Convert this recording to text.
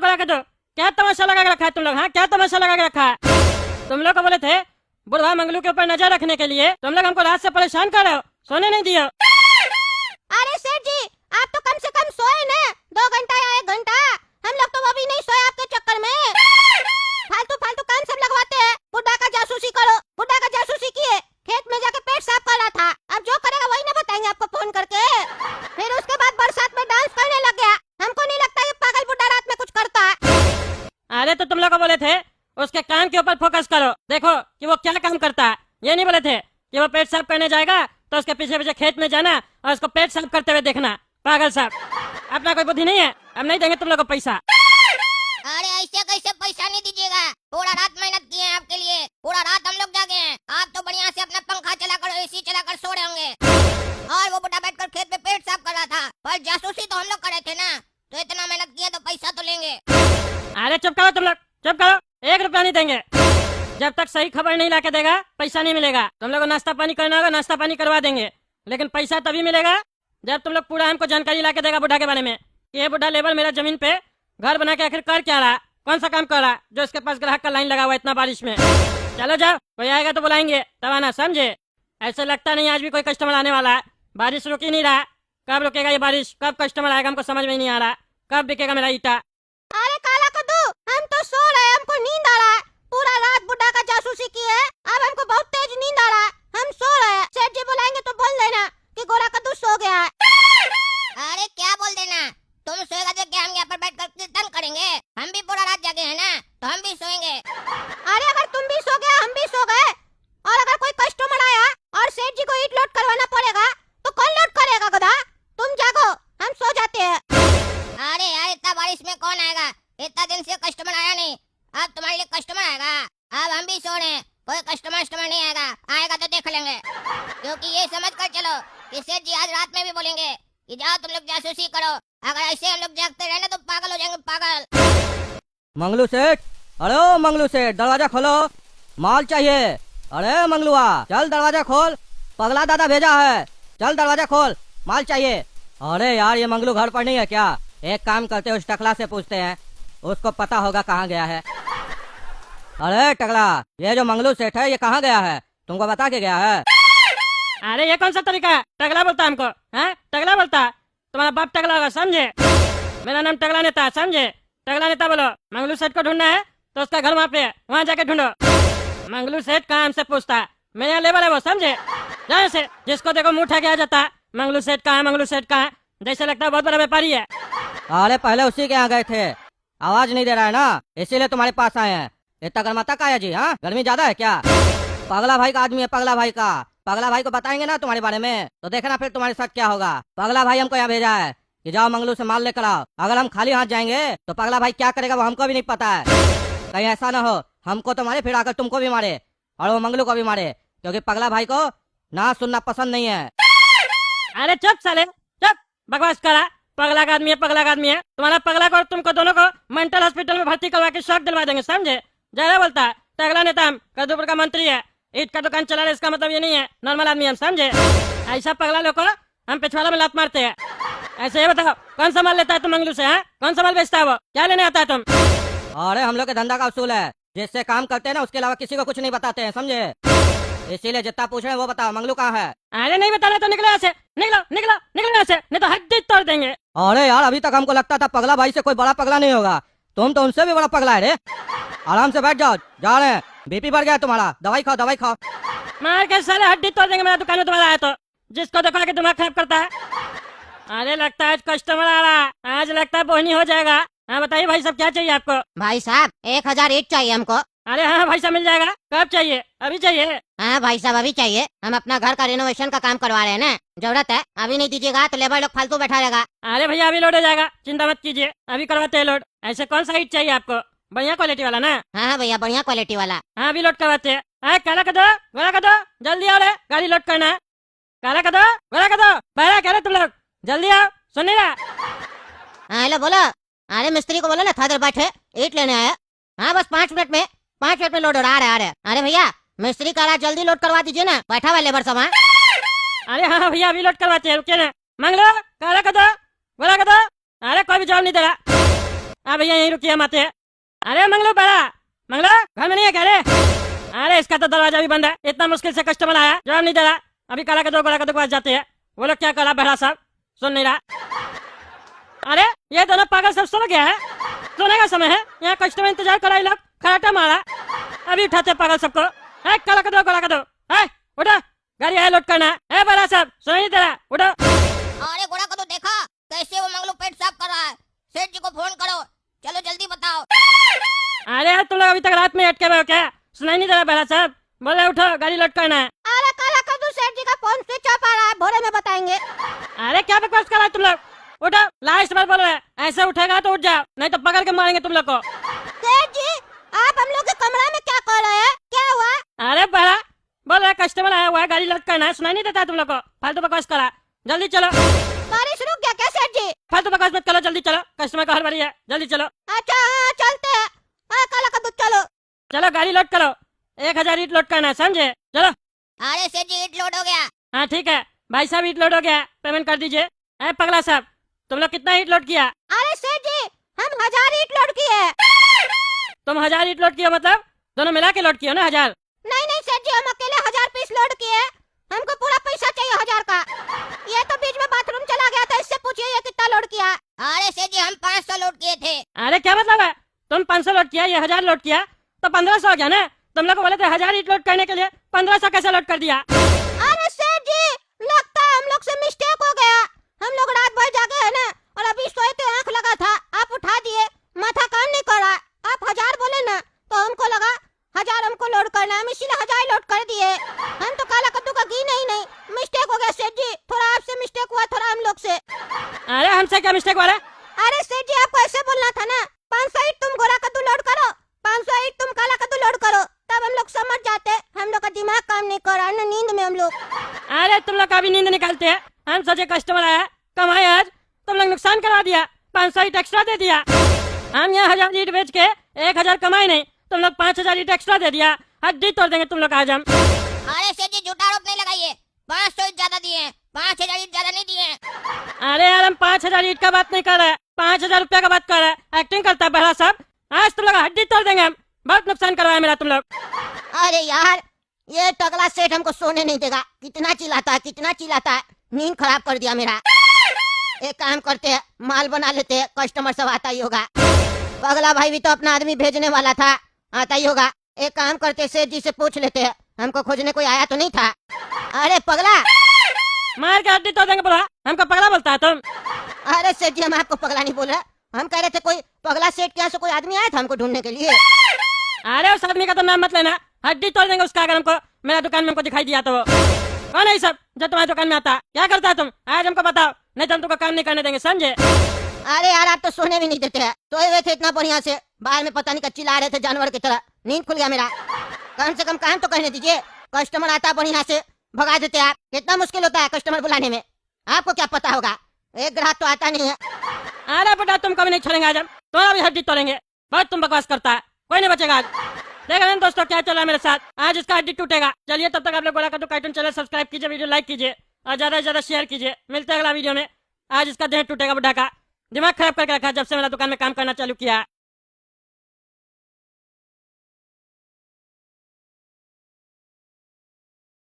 गोला कदो, क्या तमाशा लगा के रखा है तुम लोग? हाँ, क्या तमाशा लगा के रखा है? तुम लोग को बोले थे बुढ़वा मंगलू के ऊपर नजर रखने के लिए, तुम लोग हमको रात से परेशान कर रहे हो, सोने नहीं दियो। अरे सेठ जी, आप तो कम से कम सोए ना, 2 घंटा या 1 घंटा। हम लोग तो वो भी नहीं सोए आपके चक्कर में। फालतू फालतू कान सब लगवाते हैं। बुढ़ा का जासूसी करो, बुढ़ा का जासूसी किए, खेत में जाके पेट साफ कर रहा था। अब जो करेगा वही ना बताएंगे आपको फोन करके। फिर उसके बाद बरसात में डांस करने लग गया। हमको नहीं लगता ये पागल बुढ़ा रात में कुछ करता है। अरे तो तुम लोग को बोले थे उसके काम के ऊपर फोकस करो, देखो कि वो क्या काम करता है। ये नहीं बोले थे कि वो पेट साफ करने जाएगा तो उसके पीछे पीछे खेत में जाना और उसको पेट साफ करते हुए देखना। पागल साहब, अपना कोई बुद्धि नहीं है? अब नहीं देंगे तुम लोग को पैसा। अरे ऐसे कैसे पैसा नहीं दीजिएगा? पूरा रात मेहनत किए हैं आपके लिए, पूरा रात हम लोग जागे हैं। आप तो बढ़िया से अपना पंखा चलाकर एसी चलाकर सो रहे होंगे और वो बुढ़ा बैठकर खेत में पेट साफ कर रहा था। पर जासूसी तो हम लोग करे थे ना, तो इतना मेहनत किए तो पैसा तो लेंगे। अरे चुप करो तुम लोग, चुप करो। 1 रुपया नहीं देंगे जब तक सही खबर नहीं लाके देगा, पैसा नहीं मिलेगा। तुम लोग को नाश्ता पानी करना होगा, नाश्ता पानी करवा देंगे, लेकिन पैसा तभी मिलेगा जब तुम लोग पूरा हमको जानकारी लाके देगा बुढ़ा के बारे में कि ये बुढ़ा लेबर मेरा जमीन पे घर बना के आखिर कर क्या रहा, कौन सा काम कर रहा जो इसके पास ग्राहक का लाइन लगा हुआ इतना बारिश में। चलो जाओ, कोई आएगा तो बुलाएंगे तब आना, समझे? ऐसे लगता नहीं आज भी कोई कस्टमर आने वाला है। बारिश रुक ही नहीं रहा, कब रुकेगा ये बारिश, कब कस्टमर आएगा हमको समझ में नहीं आ रहा, कब बिकेगा मेरा ईटा। अरे काला कद्दू, हम तो सो रहे हैं, हमको नींद आ रहा है। पूरा रात बुढ़ा का जासूसी की है, अब हमको बहुत तेज नींद आ रहा है, हम सो रहे हैं। सेठ जी बुलाएंगे तो बोल देना कि गोरा कद्दू सो गया है। अरे क्या बोल देना, तुम सोएगा तो क्या हम यहाँ पर बैठकर कीर्तन करेंगे? हम भी पूरा रात जागे हैं ना, तो हम भी सोएंगे। अरे अगर तुम भी सो गए हम भी सो गए, और अगर कोई कस्टमर आया और सेठ जी को ईट लोड करवाना पड़ेगा तो कौन लोड करेगा गधा? तुम जागो, हम सो जाते हैं। अरे यार, इतना बारिश में कौन आएगा? इतना दिन से कस्टमर आया नहीं, अब तुम्हारे लिए कस्टमर आएगा। अब हम भी सो रहे हैं, कोई कस्टमर नहीं आएगा, आएगा तो देख लेंगे। क्योंकि ये समझ कर चलो कि सेठ जी आज रात में भी बोलेंगे कि जाओ तुम लोग जासूसी करो। अगर ऐसे हम लोग जागते रहे ना तो पागल हो जाएंगे, पागल। मंगलू सेठ, अरे ओ मंगलू सेठ, दरवाजा खोलो, माल चाहिए। अरे मंगलुआ, चल दरवाजा खोल, पगला दादा भेजा है, चल दरवाजा खोल, माल चाहिए। अरे यार, ये मंगलू घर पर नहीं है क्या? एक काम करते हैं, उस टकला से पूछते हैं, उसको पता होगा कहाँ गया है। अरे टकला, ये जो मंगलू सेठ है ये कहाँ गया है, तुमको बता के गया है? अरे ये कौन सा तरीका है? टगला बोलता हमको? हाँ, टगला बोलता? तुम्हारा बाप टगला होगा, समझे? मेरा नाम टगला नेता है, समझे? टगला नेता बोलो। मंगलू सेठ को ढूंढना है तो उसका घर वहाँ पे है, वहाँ जाके ढूंढो। मंगलू सेठ कहाँ हमसे पूछता है? मेरे यहाँ लेबर है वो, समझे? जहाँ से जिसको देखो मुँह उठा के आ जाता है, मंगलू सेठ कहाँ है, मंगलू सेठ कहाँ है, जैसे लगता है बहुत बड़ा व्यापारी है। अरे पहले उसी के यहाँ गए थे, आवाज नहीं दे रहा है ना, इसीलिए तुम्हारे पास आए हैं। इतना गर्मा तक आया जी? हाँ, गर्मी ज्यादा है क्या? पगला भाई का आदमी है, पगला भाई का। पगला भाई को बताएंगे ना तुम्हारे बारे में तो देखना फिर तुम्हारे साथ क्या होगा। पगला भाई हमको यहाँ भेजा है कि जाओ मंगलू से माल लेकर आओ। अगर हम खाली हाथ जाएंगे तो पगला भाई क्या करेगा वो हमको भी नहीं पता है। कहीं ऐसा ना हो हमको तो मारे फिर आकर तुमको भी मारे और वो मंगलू को भी मारे, क्योंकि पगला भाई को ना सुनना पसंद नहीं है। अरे चुप साले, चुप, बकवास करा। पगला का आदमी है, पगला का आदमी है। तुम्हारा पगला को और तुमको दोनों को मेंटल हॉस्पिटल में भर्ती करवा के शॉक दिलवा देंगे, समझे? जरा बोलता है टगला नेता, हम कद्दूपुर का मंत्री है, ईट का दुकान चला रहे, इसका मतलब ये नहीं है नॉर्मल आदमी हम, समझे? ऐसा पगला लोग को हम पिछवाड़ा में लात मारते हैं। ऐसे ये बताओ कौन सा माल लेता है तुम मंगलू से? हाँ, कौन सा माल बेचता है वो? क्या लेने आता है तुम? अरे हम लोग के धंधा का उसूल है, जिससे काम करते हैं ना उसके अलावा किसी को कुछ नहीं बताते हैं, समझे? इसीलिए जितना पूछ रहे हैं वो बताओ, मंगलू कहाँ है? अरे नहीं बताना तो निकलो यहाँ से, निकलो निकलो निकलो यहाँ से, नहीं तो हड्डी तोड़ देंगे। अरे यार, अभी तक हमको लगता था पगला भाई से कोई बड़ा पगला नहीं होगा, तुम तो उनसे भी बड़ा पगला है रे। आराम से बैठ जाओ, जा रहे हैं, बीपी बढ़ गया तुम्हारा, दवाई खाओ, दवाई खाओ। मार के साले हड्डी तोड़ देंगे मेरा दुकान में तुम्हारा आया तो, जिसको देखो आके दिमाग खराब करता है। अरे लगता है आज कस्टमर आ रहा है, आज लगता है बोहनी हो जाएगा। हाँ बताइए भाई साहब, क्या चाहिए आपको? भाई साहब 1000 ईट चाहिए हमको। अरे हाँ भाई साहब, मिल जाएगा। कब चाहिए? अभी चाहिए? हाँ भाई साहब अभी चाहिए, हम अपना घर का रिनोवेशन का काम करवा रहे हैं ना, जरूरत है। अभी नहीं दीजिएगा तो लेबर लोग फालतू बैठा रहेगा। अरे भैया अभी लोड हो जाएगा, चिंता मत कीजिए, अभी करवाते हैं लोड। ऐसे कौन सा ईट चाहिए आपको? बढ़िया क्वालिटी वाला ना? हाँ भैया बढ़िया क्वालिटी वाला। हाँ अभी लोड करवाते हैं। काला कर दो, गोरा कर दो, जल्दी आओ रे, गाड़ी लोड करना है। काला कर दो, गोरा कर दो, बहरा कह रहे तुम लोग, जल्दी आओ, सुन नहीं रहा? हाँ हेलो बोलो। अरे मिस्त्री को बोलो ना था बैठे, ईट लेने आया। हाँ बस 5 मिनट में, 5 मिनट में लोड हो रहा है। आ रहे अरे भैया मिस्त्री कह रहा जल्दी लोड करवा दीजिए ना, बैठा हुआ लेबर सब। अरे हाँ भैया अभी लोड करवाते हैं, रुकिए ना। मांग लो, काला कर दो, गोरा कर दो। अरे कोई भी जवाब नहीं दे रहा। हाँ भैया यहीं रुकिए, हम आते हैं। अरे मंगलू बड़ा, मंगलू घर में नहीं है क्या रे? अरे इसका तो दरवाजा भी बंद है, इतना मुश्किल से कस्टमर आया, जवाब नहीं दे रहा। अभी काला कद्दू गोला कद्दू के पास जाते हैं, वो लोग क्या कर रहा बहरा साहब, सुन नहीं रहा। अरे ये दोनों पागल सब सो गया है, सोने का समय है, यहाँ कस्टमर इंतजार कर रहा है, लोग खराटा मारा, अभी उठाते पागल सबको। है काला कद्दू गोला कद्दू, है उठो, गाड़ी है लोड करना है बहरा साहब, सुनाई नहीं दे रहा, उठो। अरे गोरा को तो देखा कैसे वो मंगलू पेट साफ कर रहा है। सेठ जी को फोन करो, चलो जल्दी बताओ। अरे यार तुम लोग अभी तक रात में अटके हुए हो क्या? सुनाई नहीं दे रहा बहरा साहब, बोल रहे उठो गाड़ी लोड करना है। अरे काला कद्दू सेठ जी का फोन स्विच ऑफ आ रहा है, भोरे में बताएंगे। अरे क्या बकवास कर रहा है तुम लोग, उठो, लास्ट बार बोल रहे हैं, ऐसे उठेगा तो उठ जाओ, नहीं तो पकड़ के मारेंगे तुम लोग को। सेठ जी आप हम लोग के कमरा में क्या कर रहे हैं, क्या हुआ? अरे बहरा बोल रहा है कस्टमर आया हुआ है, गाड़ी लोड करना है, सुनाई नहीं देता है तुम लोग को, फालतू बकवास करा, जल्दी चलो। बारिश रुक गया क्या सेठ जी? फालतू बकवास मत करो, जल्दी चलो, कस्टमर का हड़बड़ी है, जल्दी चलो। अच्छा हाँ चलते हैं। हाँ काला कद्दू चलो। चलो गाड़ी लोड करो, 1000 ईट लोड करना है, समझे? चलो। अरे सेठ जी ईट लोड हो गया। हाँ ठीक है भाई साहब, ईट लोड हो गया, पेमेंट कर दीजिए। अरे पगला साहब तुम लोग कितना ईट लोड किया? अरे सेठ जी हम 1000 ईट लोड किए। तुम 1000 ईट लोड किया मतलब दोनों मिला के लोड किया ना 1000? नहीं नहीं सेठ जी हम अकेले 1000 पीस लोड किए, हमको पूरा पैसा चाहिए 1000 का। ये तो बीच में बाथरूम चला गया था, इससे पूछिए ये कितना लोड किया। अरे सेठ जी हम 500 लोड किए थे। अरे क्या मतलब है, तुम 500 लोड किया, ये 1000 लोड किया, तो 1500 हो गया ना। तुम लोग को बोले थे 1000 ईट लोड करने के लिए, 1500 कैसे लोड कर दिया? अरे सेठ जी लगता है हम लोग से मिस्टेक हो गया, हम लोग रात भर जागे है ना, और अभी सोए थे, आंख लगा था, आप उठा दिए, माथा काम नहीं कर रहा। आप 1000 बोले ना तो हमको लगा 1000 हमको लोड करना है, हम इसीलिए 1000 लोड कर दिए। हम तो काला कद्दू का घी नहीं, मिस्टेक हो गया सेठ जी, थोड़ा आपसे मिस्टेक हुआ, थोड़ा हम लोग से। अरे हमसे क्या मिस्टेक हुआ? अरे सेठ जी आपको ऐसे बोलना था ना, 500 ईट तुम गोरा कद्दू लोड करो, 500 ईट तुम काला कद्दू लोड करो, तब हम लोग समझ जाते। हम लोग का दिमाग काम नहीं कर रहा है ना, नींद में हम लोग। अरे तुम लोग अभी नींद निकालते हैं, हम सोचे कस्टमर आया कमाए, आज तुम लोग नुकसान करवा दिया, 500 ईट एक्स्ट्रा दे दिया। हम यहाँ 1000 ईट बेच के 1000 कमाए नहीं, तुम लोग 5000 ईट एक्स्ट्रा दे दिया, हड्डी तोड़ देंगे तुम लोग आज हम। अरे सेठ जी झूठा आरोप नहीं लगाइए, 500 ईट ज्यादा दिए, 5000 ईट ज्यादा नहीं दिए। अरे यार हम 5000 ईट का बात नहीं कर रहे, 5000 रुपया का बात कर रहे, एक्टिंग करता है बहरा साहब, आज तुम लोग हड्डी तोड़ देंगे हम, बहुत नुकसान करवाया मेरा तुम लोग। अरे यार ये टकला सेठ हमको सोने नहीं देगा, कितना चिल्लाता है, नींद खराब कर दिया मेरा। एक काम करते हैं, माल बना लेते हैं, कस्टमर सब आता ही होगा। पगला भाई भी तो अपना आदमी भेजने वाला था, आता ही होगा। एक काम करते सेठ जी से पूछ लेते हैं, हमको खोजने कोई आया तो नहीं था। अरे पगला मार के हड्डी तोड़ देंगे, बोला हमको पगला बोलता है तुम? अरे सेठ जी हम आपको पगला नहीं बोल रहे, हम कह रहे थे कोई पगला सेठ के यहाँ से कोई आदमी आया था हमको ढूंढने के लिए। अरे उस आदमी का तो नाम मत लेना, हड्डी तोड़ देंगे उसका, अगर हमको मेरा दुकान में हमको दिखाई दिया तो। कौन है ये सब जो तुम्हारी दुकान में आता, क्या करता है तुम, आज हमको बताओ, नहीं तो हम तुमको काम नहीं करने देंगे, समझे? अरे यार आप तो सोने भी नहीं देते हैं, सोए हुए थे इतना बढ़िया से, बाहर में पता नहीं क्या चिल्ला रहे थे जानवर की तरह, नींद खुल गया मेरा। कम से कम काम तो कहने दीजिए, कस्टमर आता बढ़िया से भगा देते आप। कितना मुश्किल होता है कस्टमर बुलाने में, आपको क्या पता होगा, एक ग्राहक तो आता नहीं है। अरे बेटा तुम कभी नहीं छोड़ेंगे आज हम, तुम्हारा भी हड्डी तोड़ेंगे, बहुत तुम बकवास करता है, कोई नहीं बचेगा आज। देख रहे हैं दोस्तों क्या चल रहा है मेरे साथ, आज इसका हड्डी टूटेगा। चलिए तब तक आप लोग गोला कद्दू कार्टून चैनल सब्सक्राइब कीजिए, वीडियो लाइक कीजिए और ज्यादा से ज्यादा शेयर कीजिए। मिलते हैं अगला वीडियो में। आज इसका देह टूटेगा बुढ़ा का, दिमाग खराब करके रखा जब से मेरा दुकान में काम करना चालू किया है।